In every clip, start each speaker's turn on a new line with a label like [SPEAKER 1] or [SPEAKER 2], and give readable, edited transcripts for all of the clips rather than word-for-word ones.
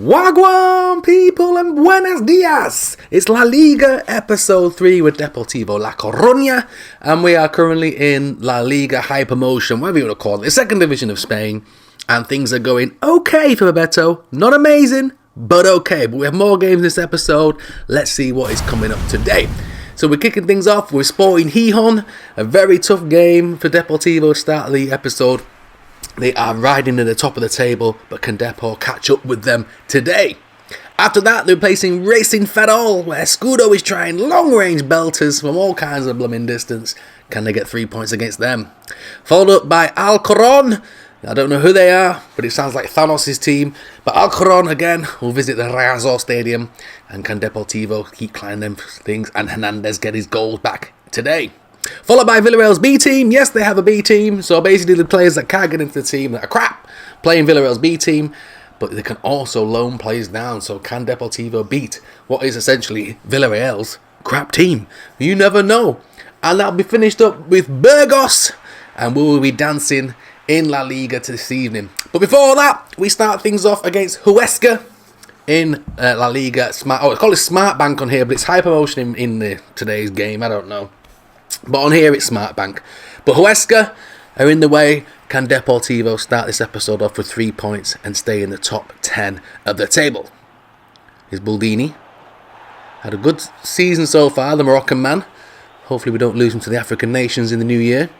[SPEAKER 1] Wagwan people and buenos dias! It's La Liga episode 3 with Deportivo La Coruña, and we are currently in La Liga Hypermotion, whatever you want to call it, the second division of Spain, and things are going okay for Bebeto. Not amazing, but okay. But we have more games this episode. Let's see what is coming up today. So we're kicking things off with Sporting Gijón, a very tough game for Deportivo to start the episode. They are riding to the top of the table, but can Depor catch up with them today? After that, they're placing Racing Ferrol, where Escudo is trying long-range belters from all kinds of blooming distance. Can they get 3 points against them? Followed up by Alcorcón. I don't know who they are, but it sounds like Thanos' team. But Alcorcón, again, will visit the Regazo Stadium. And can Deportivo keep climbing them things and Hernandez get his goals back today? Followed by Villarreal's B team. Yes, they have a B team. So basically the players that can't get into the team that are crap playing Villarreal's B team. But they can also loan players down. So can Deportivo beat what is essentially Villarreal's crap team? You never know. And that'll be finished up with Burgos. And we will be dancing in La Liga this evening. But before that, we start things off against Huesca in La Liga. I call it Smart Bank on here, but it's Hypermotion in today's game. I don't know. But on here it's Smart Bank. But Huesca are in the way. Can Deportivo start this episode off with 3 points and stay in the top 10 of the table? Here's Buldini. Had a good season so far, the Moroccan man. Hopefully we don't lose him to the African nations in the new year.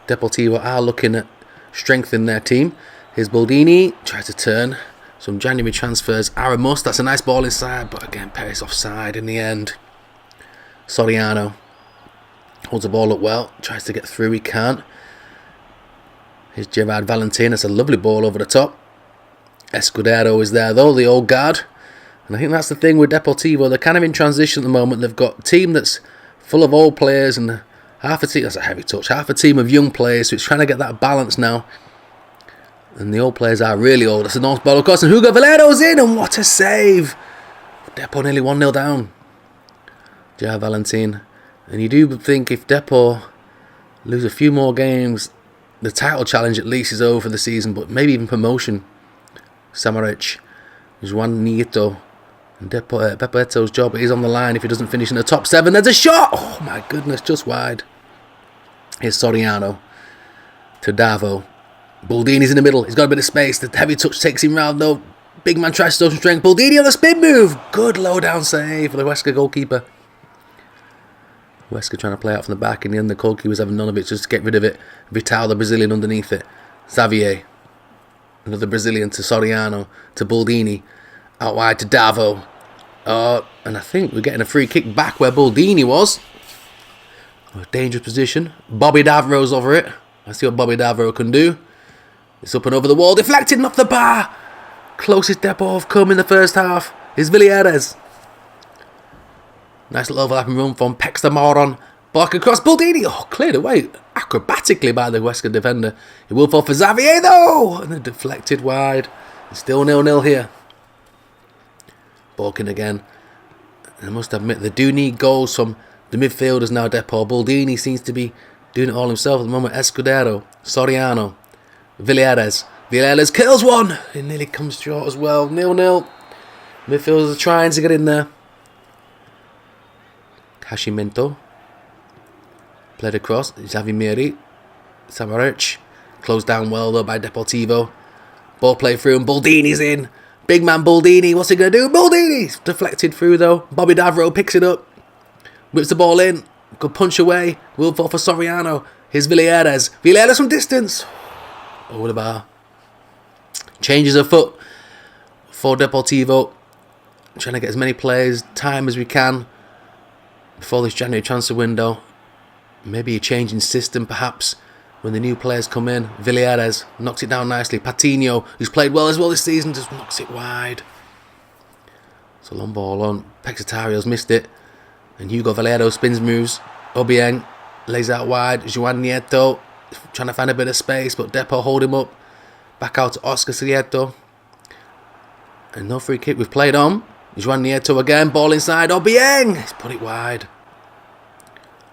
[SPEAKER 1] Deportivo are looking at strengthening their team. Here's Buldini. Tries to turn. Some January transfers are a must. That's a nice ball inside, but again, Perez offside in the end. Soriano holds the ball up well, tries to get through, he can't. Here's Gerard Valentin, that's a lovely ball over the top. Escudero is there though, the old guard. And I think that's the thing with Deportivo, they're kind of in transition at the moment. They've got a team that's full of old players and half a team, that's a heavy touch, half a team of young players, so it's trying to get that balance now. And the old players are really old. That's a nice ball of course, and Hugo Valero's in, and what a save! Depor nearly 1-0 down. Gerard Valentin. And you do think if Depor lose a few more games, the title challenge at least is over for the season, but maybe even promotion. Samaranch, Juan Nieto, and Pepeto's job is on the line if he doesn't finish in the top 7. There's a shot! Oh my goodness, just wide. Here's Soriano to Davo. Buldini's in the middle, he's got a bit of space. The heavy touch takes him round though. Big man tries to show some strength. Buldini on the spin move. Good low down save for the Huesca goalkeeper. Huesca trying to play out from the back. In the end, the goalkeeper's having none of it just to get rid of it. Vital, the Brazilian, underneath it. Xavier, another Brazilian to Soriano, to Buldini. Out wide to Davo. And I think we're getting a free kick back where Buldini was. A dangerous position. Bobby Davro's over it. Let's see what Bobby Davro can do. It's up and over the wall. Deflected off the bar. Closest Depor have come in the first half is Villarreal. Nice little overlapping run from Pexter Moron. Block across Buldini. Oh, cleared away acrobatically by the Huesca defender. It will fall for Xavier though. And then deflected wide. It's still 0-0 here. Balking again. And I must admit, they do need goals from the midfielders now, Depor. Buldini seems to be doing it all himself at the moment. Escudero, Soriano, Villarreal. Villarreal kills one. It nearly comes short as well. 0-0. Midfielders are trying to get in there. Hashimento. Played across. Xavi Miri. Samaranch. Closed down well though by Deportivo. Ball played through and Buldini's in. Big man Buldini. What's he going to do? Buldini's deflected through though. Bobby Davro picks it up. Whips the ball in. Good punch away. Will fall for Soriano. Here's Villarreal. Villarreal from distance. Over the bar. Changes of foot for Deportivo. Trying to get as many players time as we can before this January transfer window. Maybe a change in system perhaps when the new players come in. Villarreal knocks it down nicely. Patino, who's played well as well this season, just knocks it wide. It's a long ball on. Pexatario's missed it. And Hugo Valero spins moves. Obiang lays out wide. Juan Nieto trying to find a bit of space, but Depor hold him up. Back out to Oscar Sieto. And no free kick. We've played on. Juan Nieto again. Ball inside. Obiang. He's put it wide.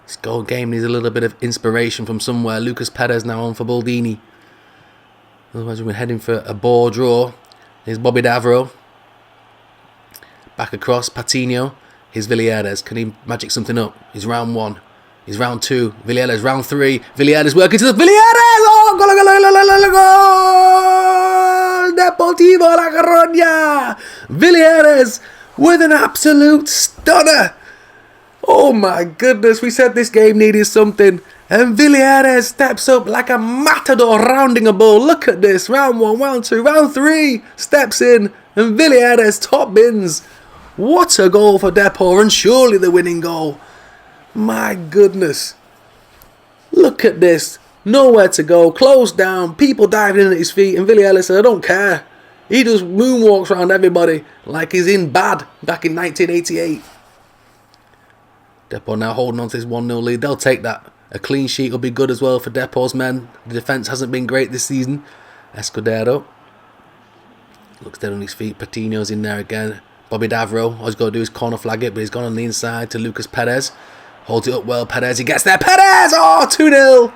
[SPEAKER 1] This goal game needs a little bit of inspiration from somewhere. Lucas Perez now on for Buldini. Otherwise we're heading for a ball draw. Here's Bobby Davro. Back across, Patino. Here's Villiers. Can he magic something up? He's round 1. He's round 2. Villiers, round 3. Villiers working to the... Villiers! Oh, goal, goal, goal, goal, goal, goal! Deportivo La Coruña! Villiers with an absolute stunner. Oh my goodness, we said this game needed something. And Villiers steps up like a matador rounding a ball. Look at this. Round 1, round 2, round 3. Steps in. And Villiers top bins. What a goal for Depor, and surely the winning goal. My goodness. Look at this. Nowhere to go. Closed down. People diving in at his feet. And Villiers said, I don't care. He just moonwalks around everybody like he's in bad back in 1988. Depor now holding on to this 1-0 lead. They'll take that. A clean sheet will be good as well for Depor's men. The defence hasn't been great this season. Escudero looks dead on his feet. Patino's in there again. Bobby Davro, all he's got to do is corner flag it, but he's gone on the inside to Lucas Perez. Holds it up well, Perez, he gets there. Perez! Oh, 2-0!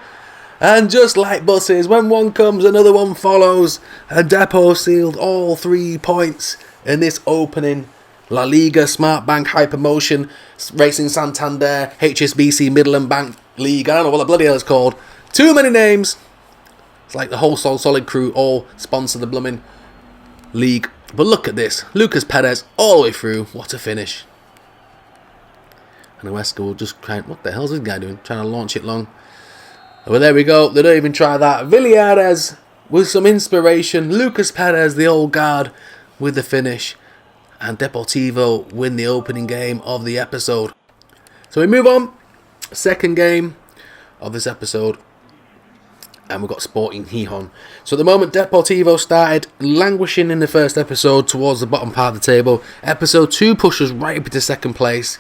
[SPEAKER 1] And just like buses, when one comes, another one follows. And Depor sealed all 3 points in this opening La Liga, Smart Bank, Hypermotion, Racing Santander, HSBC, Midland Bank League. I don't know what the bloody hell it's called. Too many names. It's like the whole Solid crew all sponsor the blooming league. But look at this. Lucas Perez all the way through. What a finish. And Huesca will just try. What the hell is this guy doing? Trying to launch it long. Well, there we go. They don't even try that. Villiers with some inspiration. Lucas Perez, the old guard, with the finish. And Deportivo win the opening game of the episode. So we move on. Second game of this episode. And we've got Sporting Gijón. So at the moment, Deportivo started languishing in the first episode towards the bottom part of the table. Episode 2 pushes right up into second place.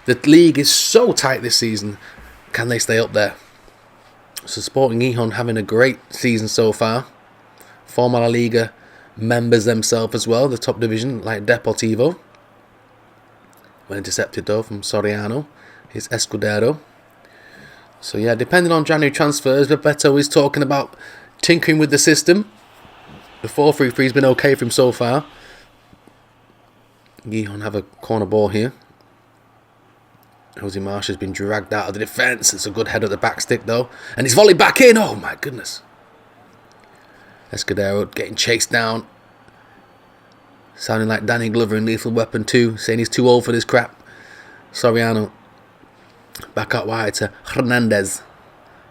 [SPEAKER 1] The league is so tight this season. Can they stay up there? So Sporting Gijón having a great season so far. Former La Liga members themselves as well, the top division, like Deportivo. Well intercepted though from Soriano. Here's Escudero. So yeah, depending on January transfers, Bebeto is talking about tinkering with the system. The 4-3-3 has been okay for him so far. Gijón have a corner ball here. Jose Marsh has been dragged out of the defence. It's a good head at the back stick though. And he's volleyed back in. Oh my goodness. Escudero getting chased down. Sounding like Danny Glover in Lethal Weapon 2. Saying he's too old for this crap. Soriano. Back out wide to Hernandez.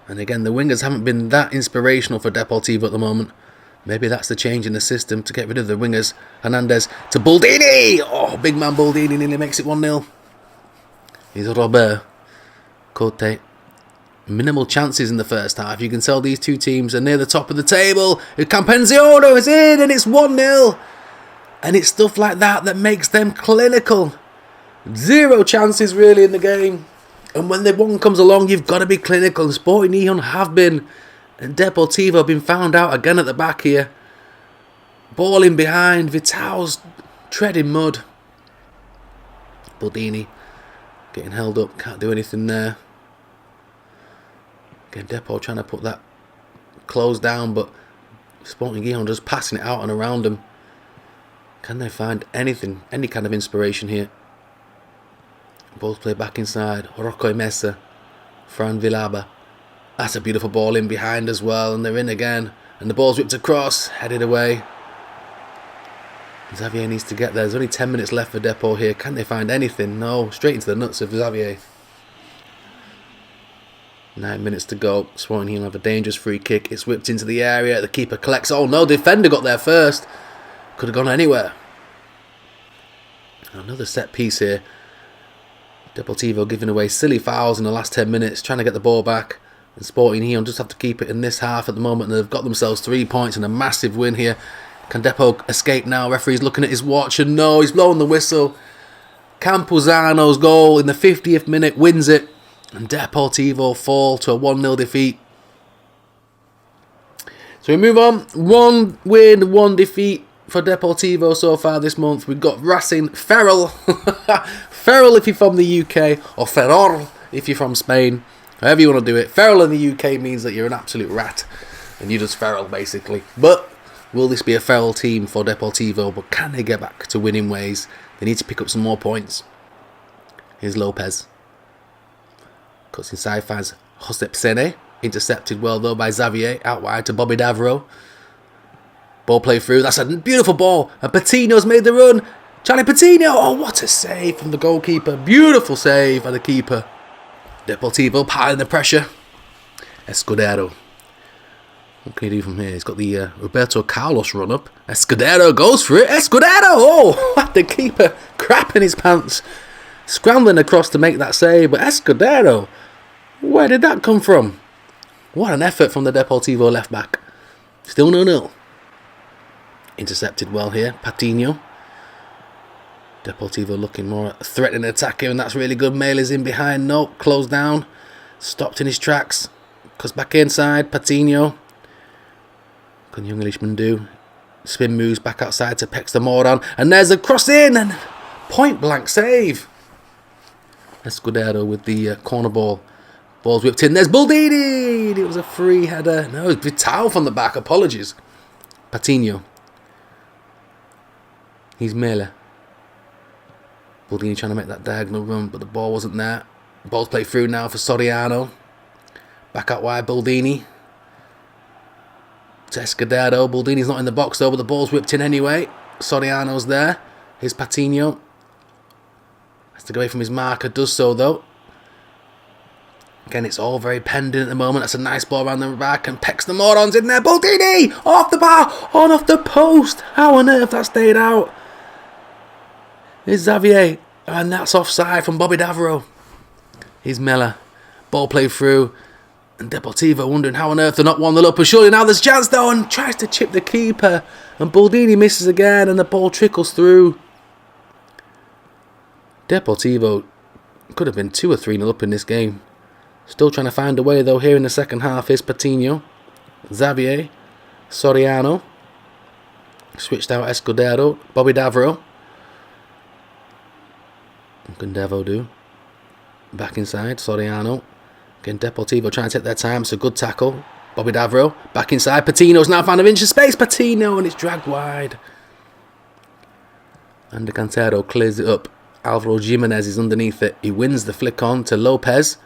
[SPEAKER 1] And again, the wingers haven't been that inspirational for Deportivo at the moment. Maybe that's the change in the system to get rid of the wingers. Hernandez to Baldini. Oh, big man Baldini nearly makes it 1-0. Here's Robert Cote. Minimal chances in the first half. You can tell these two teams are near the top of the table. Campenziono is in and it's 1-0. And it's stuff like that that makes them clinical. 0 chances really in the game. And when the one comes along, you've got to be clinical. And Sporting Gijón have been. And Deportivo have been found out again at the back here. Ball in behind. Vital's treading mud. Baldini getting held up. Can't do anything there. Again, Depor trying to put that close down. But Sporting Gijón just passing it out and around them. Can they find anything? Any kind of inspiration here? Ball's played back inside. Rocco Mesa. Fran Villalba. That's a beautiful ball in behind as well. And they're in again. And the ball's whipped across. Headed away. Xavier needs to get there. There's only 10 minutes left for Depor here. Can they find anything? No. Straight into the nuts of Xavier. 9 minutes to go. Sporting Gijón have a dangerous free kick. It's whipped into the area. The keeper collects. Oh no, defender got there first. Could have gone anywhere. Another set piece here. Deportivo giving away silly fouls in the last 10 minutes, trying to get the ball back. And Sporting Gijón just have to keep it in this half at the moment. And they've got themselves 3 points and a massive win here. Can Depor escape now? Referee's looking at his watch and no, he's blowing the whistle. Campuzano's goal in the 50th minute wins it. And Deportivo fall to a 1-0 defeat. So we move on. 1 win, 1 defeat for Deportivo so far this month. We've got Racing Ferrol. Ferrol if you're from the UK, or Ferrol if you're from Spain. However you want to do it. Ferrol in the UK means that you're an absolute rat. And you're just feral basically. But will this be a feral team for Deportivo? But can they get back to winning ways? They need to pick up some more points. Here's Lopez. Cuts inside, finds Josep Sene. Intercepted well though by Xavier. Out wide to Bobby Davro. Ball play through. That's a beautiful ball. And Patino's made the run. Charlie Patino. Oh, what a save from the goalkeeper. Beautiful save by the keeper. Deportivo piling the pressure. Escudero. What can he do from here? He's got the Roberto Carlos run up. Escudero goes for it. Escudero! Oh, the keeper crapping his pants. Scrambling across to make that save. But Escudero, where did that come from? What an effort from the Deportivo left back. Still 0-0. Intercepted well here. Patino. Deportivo looking more threatening attack here, and that's really good. Mailer's in behind. Nope. Closed down. Stopped in his tracks. Cuts back inside. Patino. What can young Englishman do? Spin moves back outside to Pex the Moron. And there's a cross in. And point blank save. Escudero with the corner ball. Ball's whipped in. There's Baldini. It was a free header. No, it was Vital from the back. Apologies. Patino. He's Mailer. Baldini trying to make that diagonal run, but the ball wasn't there. Ball's played through now for Soriano. Back out wide, Baldini. To Escudero. Baldini's not in the box though, but the ball's whipped in anyway. Soriano's there. Here's Patino. Has to go away from his marker. Does so though. Again, it's all very pending at the moment. That's a nice ball around the back, and Pex the Moron's in there. Baldini! Off the bar! On off the post! How on earth that stayed out? Here's Xavier. And that's offside from Bobby Davro. Here's Miller. Ball played through. And Deportivo wondering how on earth they're not 1-0 up. But surely now there's a chance though, and tries to chip the keeper. And Baldini misses again, and the ball trickles through. Deportivo could have been 2 or 3-0 up in this game. Still trying to find a way though here in the second half. Is Patino. Xavier. Soriano. Switched out Escudero. Bobby Davro. What can Devo do? Back inside. Soriano. Again, Deportivo trying to take their time. It's a good tackle. Bobby Davro. Back inside. Patino's now found an inch of space. Patino, and it's dragged wide. And the Cantero clears it up. Alvaro Jimenez is underneath it. He wins the flick on to Lopez.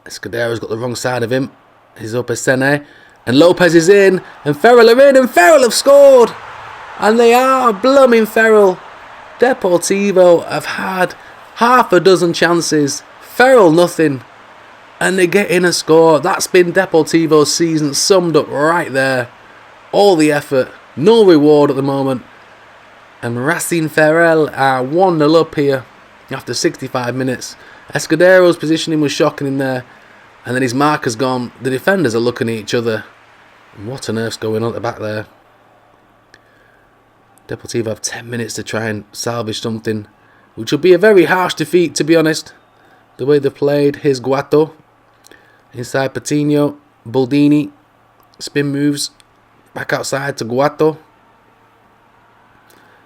[SPEAKER 1] Escudero's got the wrong side of him. He's up as Sene. And Lopez is in. And Ferrell are in. And Ferrell have scored. And they are. Blooming Ferrell. Deportivo have had half a dozen chances. Ferrell nothing. And they get in a score. That's been Deportivo's season summed up right there. All the effort. No reward at the moment. And Racine Ferrell are 1-0 up here after 65 minutes. Escudero's positioning was shocking in there. And then his marker's gone. The defenders are looking at each other. What on earth's going on at the back there? Deportivo have 10 minutes to try and salvage something, which will be a very harsh defeat, to be honest. The way they've played. Here's Guato. Inside Patino. Baldini. Spin moves. Back outside to Guato.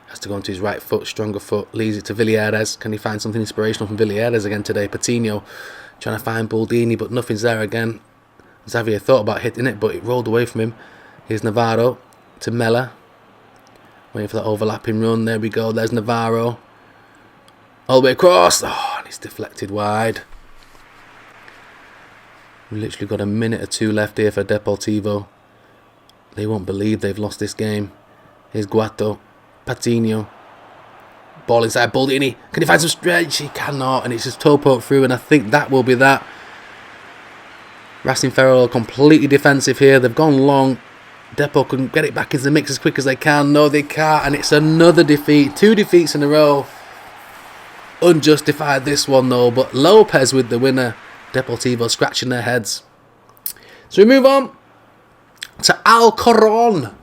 [SPEAKER 1] Has to go onto his right foot, stronger foot. Leaves it to Villieres. Can he find something inspirational from Villieres again today? Patino trying to find Baldini, but nothing's there again. Xavier thought about hitting it, but it rolled away from him. Here's Navarro to Mella. Waiting for that overlapping run. There we go. There's Navarro. All the way across. Oh, and it's deflected wide. We've literally got a minute or two left here for Deportivo. They won't believe they've lost this game. Here's Guato. Patino. Ball inside Baldini. Can he find some stretch? He cannot. And it's just toe poke through. And I think that will be that. Racing Ferrell are completely defensive here. They've gone long. Depo can get it back into the mix as quick as they can. No, they can't. And it's another defeat. 2 defeats in a row. Unjustified this one though. But Lopez with the winner. Deportivo scratching their heads. So we move on to Alcoron.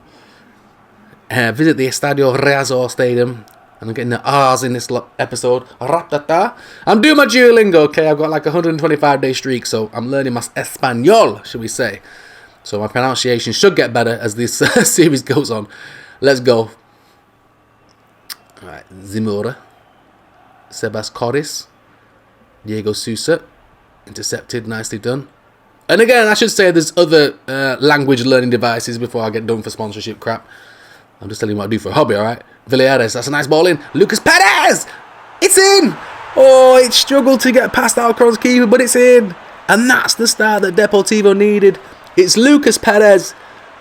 [SPEAKER 1] Visit the Estadio Riazor Stadium. And I'm getting the R's in this episode. Ratata. I'm doing my Duolingo, okay? I've got like a 125-day streak, so I'm learning my Espanol, should we say. So my pronunciation should get better as this series goes on. Let's go. Alright, Zimura. Sebas Corris. Diego Sousa. Intercepted, nicely done. And again, I should say there's other language learning devices before I get done for sponsorship crap. I'm just telling you what I do for a hobby, alright? Villarreal, that's a nice ball in. Lucas Perez! It's in! Oh, it struggled to get past Alcaron's keeper, but it's in. And that's the start that Deportivo needed. It's Lucas Perez.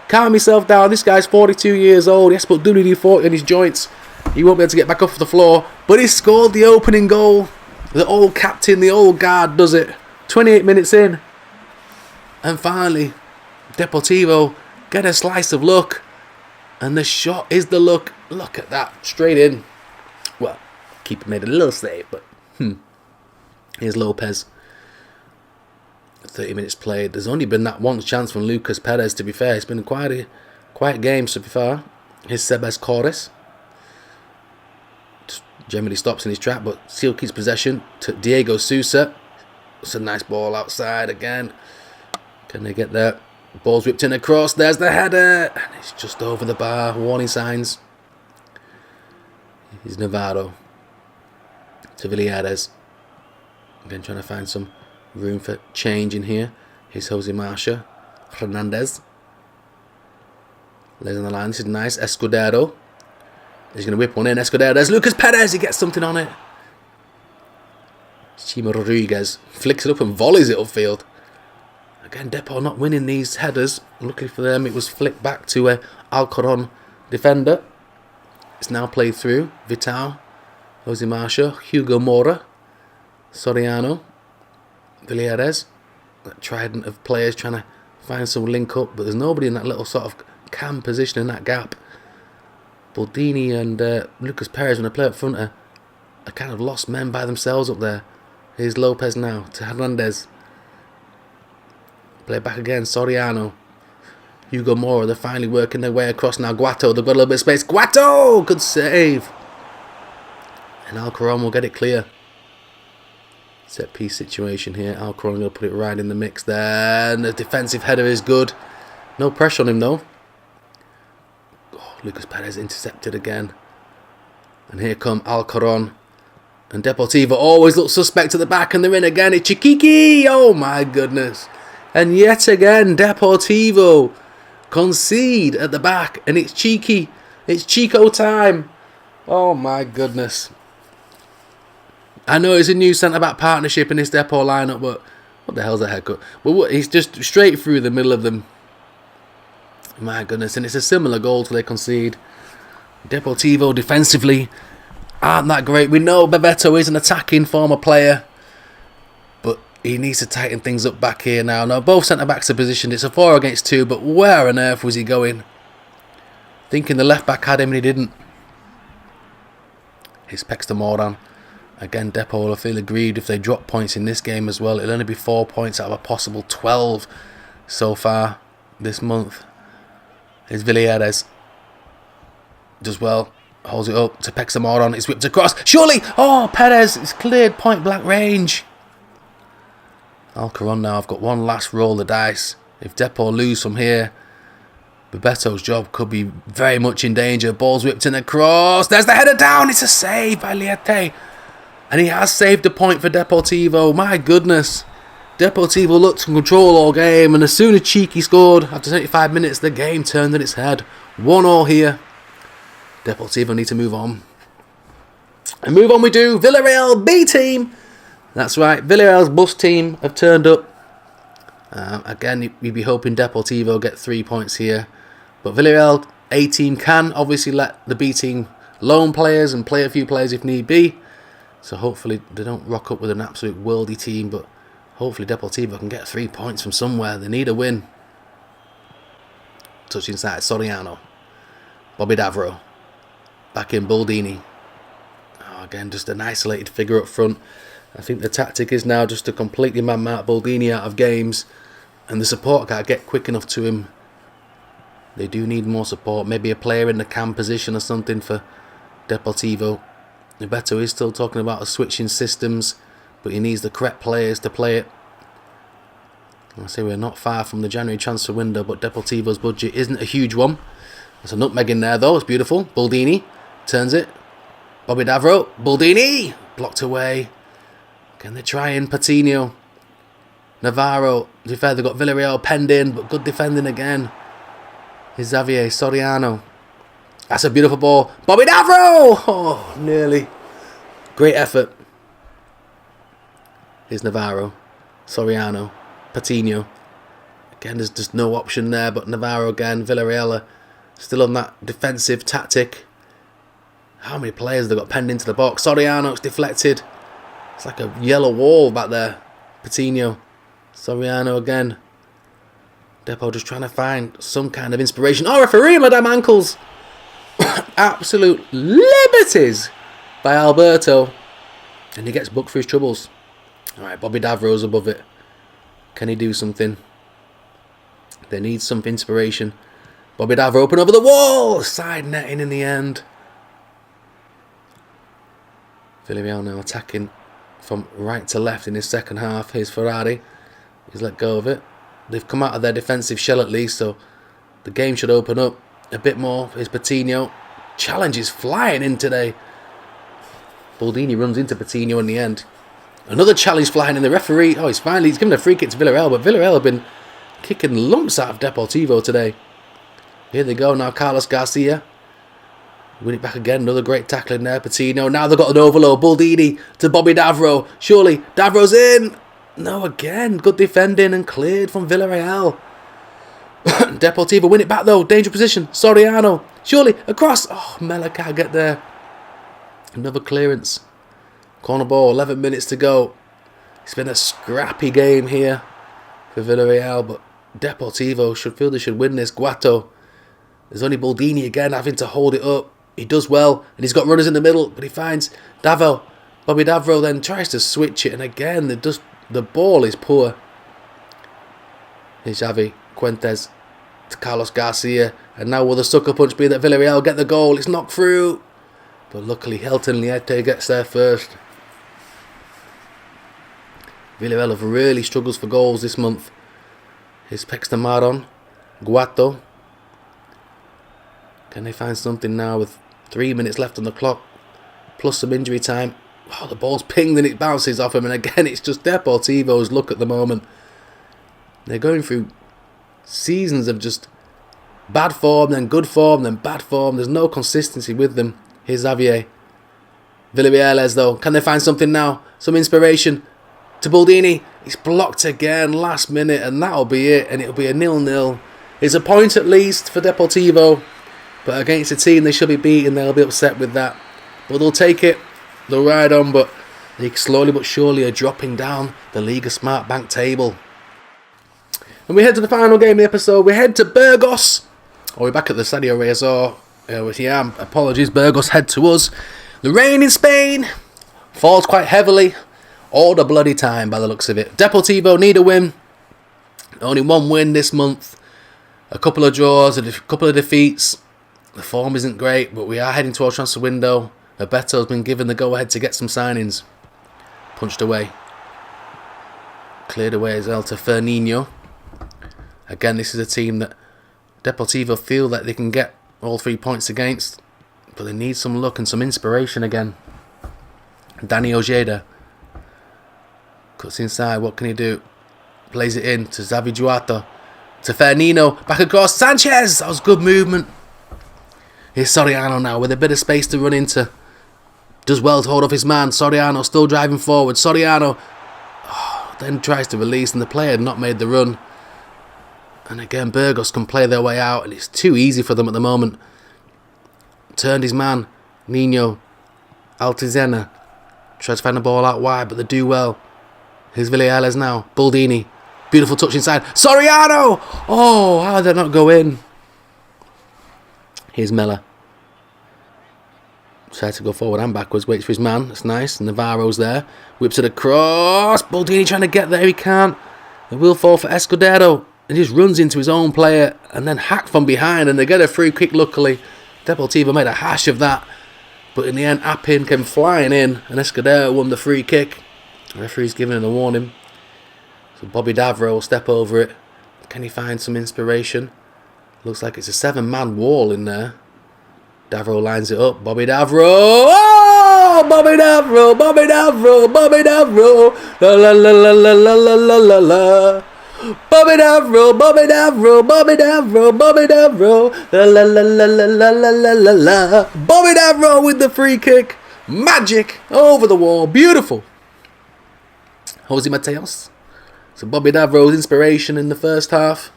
[SPEAKER 1] Calm yourself down. This guy's 42 years old. He has to put WD-40 in his joints. He won't be able to get back off the floor. But he scored the opening goal. The old captain, the old guard does it. 28 minutes in. And finally, Deportivo get a slice of luck. And the shot is the luck. Look at that. Straight in. Well, keeper made a little save, but here's Lopez. 30 minutes played. There's only been that one chance from Lucas Perez, to be fair. It's been quite a quiet game so far. Here's Sebas Corres. Generally stops in his track, but still keeps possession to Diego Sousa. It's a nice ball outside again. Can they get there? Ball's whipped in across. There's the header. And it's just over the bar. Warning signs. Here's Navarro. To Villarreal. Again, trying to find some room for change in here. Here's Jose Marcia. Hernandez. Lays on the line. This is nice. Escudero. He's going to whip one in. Escudero. There's Lucas Perez. He gets something on it. Chima Rodriguez flicks it up and volleys it upfield. Again, Depor not winning these headers. Luckily for them, it was flicked back to a Alcaron defender. It's now played through. Vital. Jose Marcia. Hugo Mora. Soriano. Villarreal. That trident of players trying to find some link up, but there's nobody in that little sort of cam position in that gap. Boldini and Lucas Perez, when they play up front, are kind of lost men by themselves up there. Here's Lopez now to Hernandez. Play back again, Soriano. Hugo Mora, they're finally working their way across now. Guato, they've got a little bit of space. Guato! Good save. And Alcaron will get it clear. Set piece situation here. Alcaron going to put it right in the mix there. And the defensive header is good. No pressure on him though. Oh, Lucas Perez intercepted again. And here come Alcaron. And Deportivo always looks suspect at the back. And they're in again. It's Chiquiqui. Oh my goodness. And yet again, Deportivo concede at the back. And it's cheeky. It's Chico time. Oh my goodness. I know it's a new centre-back partnership in this Depor lineup, but what the hell's that haircut? But he's just straight through the middle of them. My goodness, and it's a similar goal to they concede. Deportivo defensively aren't that great. We know Bebeto is an attacking former player, but he needs to tighten things up back here now. Now, both centre-backs are positioned. It's a 4 against 2, but where on earth was he going? Thinking the left-back had him and he didn't. Here's Pexter Moran. Again, Depor will feel aggrieved if they drop points in this game as well. It'll only be 4 points out of a possible 12 so far this month. Here's Villarreal. Does well. Holds it up to Pexter Moran. It's whipped across. Surely! Oh, Perez! It's cleared point blank range. Alcaron now. I've got one last roll of dice. If Depor lose from here, Bebeto's job could be very much in danger. Ball's whipped in across. There's the header down. It's a save by Liete. And he has saved a point for Deportivo. My goodness. Deportivo looked in control all game. And as soon as Cheeky scored, after 75 minutes, the game turned on its head. 1-1 here. Deportivo need to move on. And move on we do. Villarreal B team. That's right. Villarreal's bus team have turned up. Again, you'd be hoping Deportivo get 3 points here. But Villarreal A team can obviously let the B team loan players and play a few players if need be. So hopefully they don't rock up with an absolute worldy team, but hopefully Deportivo can get 3 points from somewhere. They need a win. Touch inside, Soriano. Bobby Davro. Back in, Boldini. Oh, again, just an isolated figure up front. I think the tactic is now just to completely man-mark Boldini out of games, and the support can't get quick enough to him. They do need more support. Maybe a player in the cam position or something for Deportivo. Bebeto is still talking about switching systems, but he needs the correct players to play it. I say we're not far from the January transfer window, but Deportivo's budget isn't a huge one. There's a nutmeg in there though, it's beautiful. Boldini turns it. Bobby Davro, Boldini! Blocked away. Can they try in? Patino. Navarro, to be fair, they've got Villarreal penned in, but good defending again. Here's Xavier Soriano. That's a beautiful ball. Bobby Davro! Oh, nearly. Great effort. Here's Navarro. Soriano. Patino. Again, there's just no option there, but Navarro again. Villarreal still on that defensive tactic. How many players have they got penned into the box? Soriano, it's deflected. It's like a yellow wall back there. Patino. Soriano again. Depo just trying to find some kind of inspiration. Oh, referee, Madame Ankles. Absolute liberties by Alberto. And he gets booked for his troubles. Alright, Bobby Davro's above it. Can he do something? They need some inspiration. Bobby Davro open over the wall. Side netting in the end. Villarreal now attacking from right to left in his second half. Here's Ferrari. He's let go of it. They've come out of their defensive shell at least, so the game should open up a bit more. Here's Patino. Challenge is flying in today. Baldini runs into Patino in the end. Another challenge flying in. The referee, he's given a free kick to Villarreal, but Villarreal have been kicking lumps out of Deportivo today. Here they go now, Carlos Garcia. Win it back again, another great tackling there, Patino. Now they've got an overload, Baldini to Bobby Davro. Surely, Davro's in. No, again, good defending and cleared from Villarreal. Deportivo win it back though, danger position. Soriano, surely, across. Oh, Mela can't get there. Another clearance. Corner ball, 11 minutes to go. It's been a scrappy game here for Villarreal, but Deportivo should feel they should win this. Guato. There's only Baldini again having to hold it up. He does well, and he's got runners in the middle, but he finds Davo. Bobby Davro then tries to switch it, and again, the ball is poor. Here's Xavi Fuentes to Carlos Garcia, and now will the sucker punch be that Villarreal get the goal? It's knocked through, but luckily Helton Liete gets there first. Villarreal have really struggled for goals this month. Here's Pextamaron, Guato. Can they find something now with 3 minutes left on the clock, plus some injury time? Oh, the ball's pinged and it bounces off him, and again it's just Deportivo's luck at the moment. They're going through seasons of just bad form, then good form, then bad form. There's no consistency with them. Here's Xavier. Villarreal though, can they find something now? Some inspiration to Baldini. He's blocked again last minute, and that'll be it, and it'll be a 0-0. It's a point at least for Deportivo, but against a team they should be beaten, they'll be upset with that. But they'll take it. They'll ride on, but they slowly but surely are dropping down the Liga Smart Bank table. And we head to the final game of the episode. We head to Burgos. We're back at the Stadio Riazor. Apologies, Burgos head to us. The rain in Spain falls quite heavily all the bloody time by the looks of it. Deportivo need a win. Only one win this month. A couple of draws, a couple of defeats. The form isn't great, but we are heading towards transfer window. Abeto's been given the go-ahead to get some signings. Punched away. Cleared away as well to Fernino. Again, this is a team that Deportivo feel that they can get all 3 points against, but they need some luck and some inspiration again. Dani Ojeda cuts inside. What can he do? Plays it in to Xavi Duarte. To Fernino. Back across. Sanchez! That was good movement. Here's Soriano now with a bit of space to run into. Does well to hold off his man. Soriano still driving forward. Soriano then tries to release, and the player had not made the run. And again, Burgos can play their way out, and it's too easy for them at the moment. Turned his man, Nino Altizena. Tries to find the ball out wide, but they do well. Here's Villarreal now. Baldini. Beautiful touch inside. Soriano! Oh, how did that not go in? Here's Mela. Tries to go forward and backwards. Waits for his man. That's nice. Navarro's there. Whips it across. Baldini trying to get there. He can't. It will fall for Escudero. And just runs into his own player and then hacked from behind, and they get a free kick luckily. Deportivo made a hash of that, but in the end Appin came flying in and Escudero won the free kick. The referee's giving him a warning, so Bobby Davro will step over it. Can he find some inspiration? Looks like it's a 7-man wall in there. Davro lines it up. Bobby Davro! Oh! Bobby Davro! Bobby Davro! Bobby Davro! La la la la la la la la la. Bobby Davro, Bobby Davro, Bobby Davro, Bobby Davro, la la la la la la la la la la. Bobby Davro with the free kick. Magic over the wall. Beautiful. Jose Mateos. So Bobby Davro's inspiration in the first half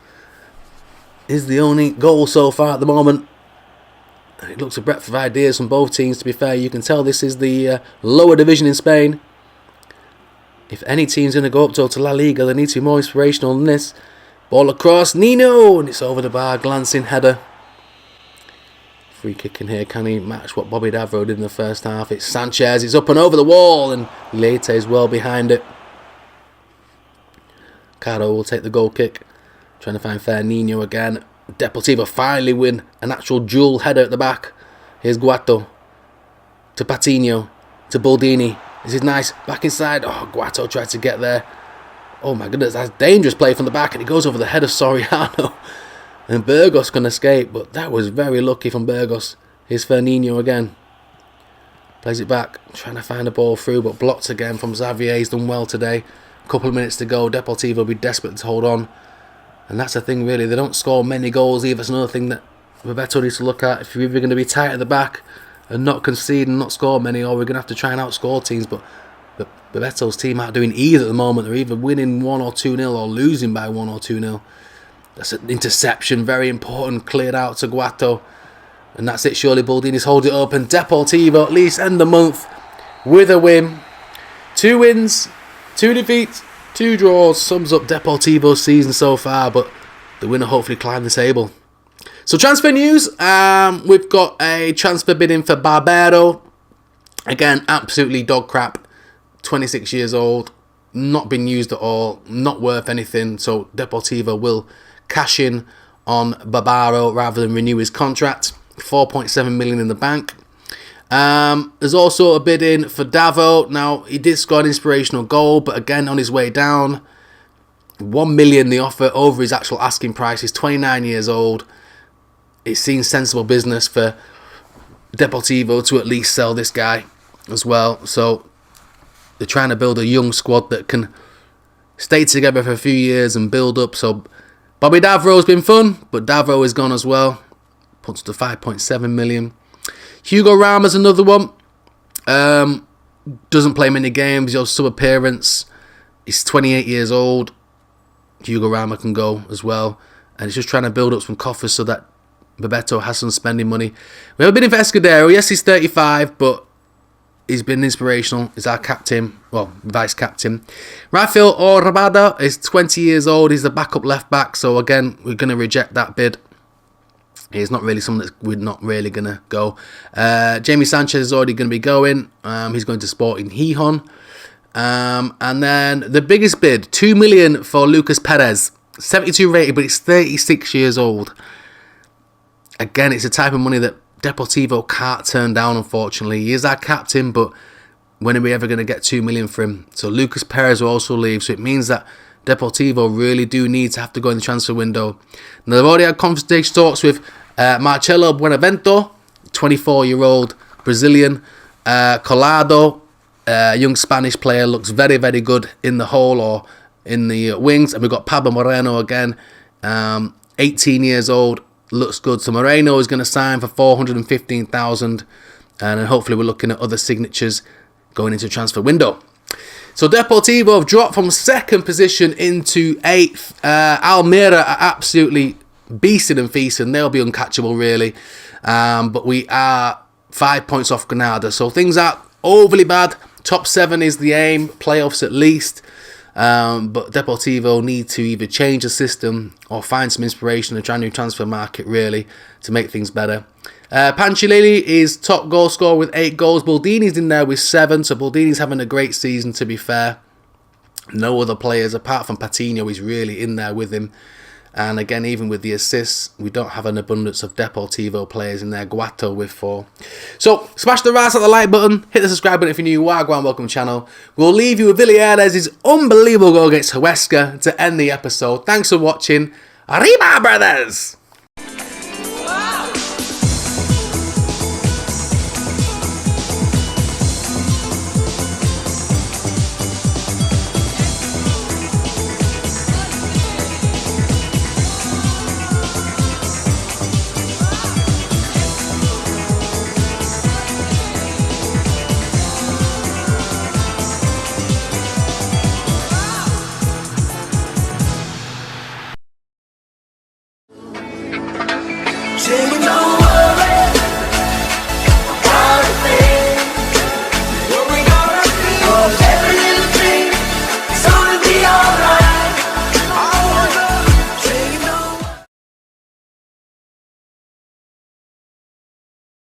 [SPEAKER 1] is the only goal so far at the moment. It looks a breadth of ideas from both teams, to be fair. You can tell this is the lower division in Spain. If any team's going to go up to La Liga, they need to be more inspirational than this. Ball across, Nino, and it's over the bar, glancing header. Free kick in here, can he match what Bobby Davro did in the first half? It's Sanchez, it's up and over the wall, and Leite is well behind it. Caro will take the goal kick, trying to find Fernandinho again. Deportivo finally win an actual dual header at the back. Here's Guato to Patino to Boldini. This is nice, back inside. Oh, Guato tried to get there. Oh my goodness, that's dangerous play from the back, and it goes over the head of Soriano. And Burgos can escape, but that was very lucky from Burgos. Here's Fernandinho again. Plays it back, trying to find a ball through, but blocked again from Xavier. He's done well today. A couple of minutes to go. Deportivo will be desperate to hold on. And that's the thing, really. They don't score many goals either. It's another thing that Roberto needs to look at. If you're either going to be tight at the back and not concede and not score many, or we're going to have to try and outscore teams. But Roberto's team aren't doing either at the moment. They're either winning 1 or 2-0 or losing by 1 or 2-0. That's an interception, very important, cleared out to Guato. And that's it, surely Boldini's hold it up. And Deportivo at least end the month with a win. 2 wins, 2 defeats, 2 draws. Sums up Deportivo's season so far, but the winner hopefully climb the table. So transfer news, we've got a transfer bid in for Barbero. Again, absolutely dog crap. 26 years old, not been used at all, not worth anything. So Deportivo will cash in on Barbero rather than renew his contract. 4.7 million in the bank. There's also a bid in for Davo. Now, he did score an inspirational goal, but again, on his way down. 1 million the offer over his actual asking price. He's 29 years old. It seems sensible business for Deportivo to at least sell this guy as well. So they're trying to build a young squad that can stay together for a few years and build up. So Bobby Davro's been fun, but Davro is gone as well. Puts to 5.7 million. Hugo Rama's another one. Doesn't play many games. He's sub appearance. He's 28 years old. Hugo Rama can go as well. And he's just trying to build up some coffers so that Bebeto has some spending money. We have a bid in for Escudero. Yes, he's 35, but he's been inspirational. He's our captain. Well, vice captain. Rafael Orabada is 20 years old. He's the backup left back. So again, we're going to reject that bid. He's not really someone that we're not really going to go. Jamie Sanchez is already going to be going. He's going to Sporting Gijón. And then the biggest bid, 2 million for Lucas Perez. 72 rated, but he's 36 years old. Again, it's a type of money that Deportivo can't turn down, unfortunately. He is our captain, but when are we ever going to get 2 million for him? So Lucas Perez will also leave. So it means that Deportivo really do need to have to go in the transfer window. Now, they've already had conversation talks with Marcelo Buenavento, 24-year-old Brazilian. Collado, young Spanish player, looks very, very good in the hole or in the wings. And we've got Pablo Moreno again, 18 years old, looks good. So Moreno is going to sign for 415,000, and then hopefully we're looking at other signatures going into the transfer window. So Deportivo have dropped from 2nd position into 8th. Almeria are absolutely beasting and feasting. They'll be uncatchable, really. But we are 5 points off Granada. So things aren't overly bad. Top 7 is the aim. Playoffs at least. But Deportivo need to either change the system or find some inspiration and try a new transfer market, really, to make things better. Panchilili is top goal scorer with 8 goals. Boldini's in there with 7. So Boldini's having a great season, to be fair. No other players, apart from Patino, is really in there with him. And again, even with the assists, we don't have an abundance of Deportivo players in there. Guato with 4. So, smash the right at the like button. Hit the subscribe button if you're new. Wagwan, welcome to the channel. We'll leave you with Villarreal's unbelievable goal against Huesca to end the episode. Thanks for watching. Arriba, brothers!